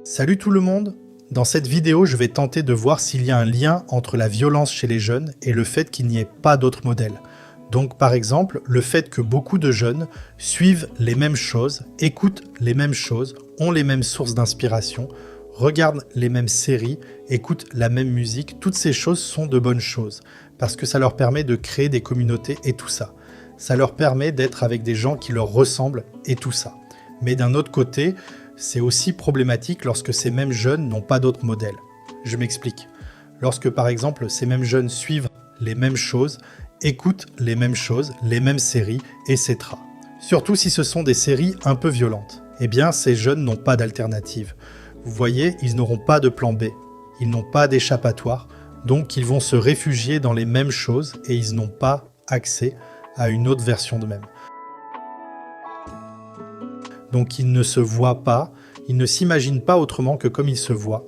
Salut tout le monde! Dans cette vidéo, je vais tenter de voir s'il y a un lien entre la violence chez les jeunes et le fait qu'il n'y ait pas d'autres modèles. Donc par exemple, le fait que beaucoup de jeunes suivent les mêmes choses, écoutent les mêmes choses, ont les mêmes sources d'inspiration, regardent les mêmes séries, écoutent la même musique, toutes ces choses sont de bonnes choses, parce que ça leur permet de créer des communautés et tout ça. Ça leur permet d'être avec des gens qui leur ressemblent et tout ça. Mais d'un autre côté, c'est aussi problématique lorsque ces mêmes jeunes n'ont pas d'autres modèles. Je m'explique. Lorsque par exemple ces mêmes jeunes suivent les mêmes choses, écoutent les mêmes choses, les mêmes séries, etc. Surtout si ce sont des séries un peu violentes. Eh bien ces jeunes n'ont pas d'alternative. Vous voyez, ils n'auront pas de plan B. Ils n'ont pas d'échappatoire, donc ils vont se réfugier dans les mêmes choses et ils n'ont pas accès à une autre version d'eux-mêmes. Donc ils ne se voient pas, ils ne s'imaginent pas autrement que comme ils se voient.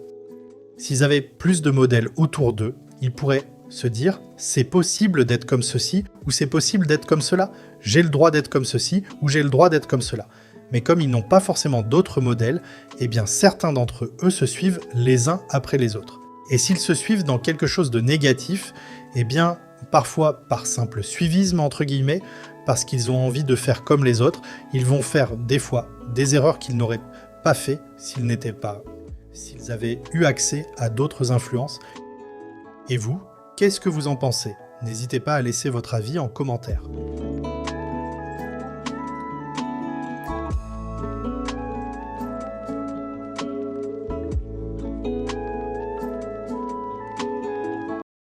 S'ils avaient plus de modèles autour d'eux, ils pourraient se dire « c'est possible d'être comme ceci » ou « c'est possible d'être comme cela ». J'ai le droit d'être comme ceci ou j'ai le droit d'être comme cela. Mais comme ils n'ont pas forcément d'autres modèles, eh bien certains d'entre eux se suivent les uns après les autres. Et s'ils se suivent dans quelque chose de négatif, eh bien parfois par simple suivisme entre guillemets, parce qu'ils ont envie de faire comme les autres, ils vont faire des fois des erreurs qu'ils n'auraient pas fait s'ils avaient eu accès à d'autres influences. Et vous, qu'est-ce que vous en pensez? N'hésitez pas à laisser votre avis en commentaire.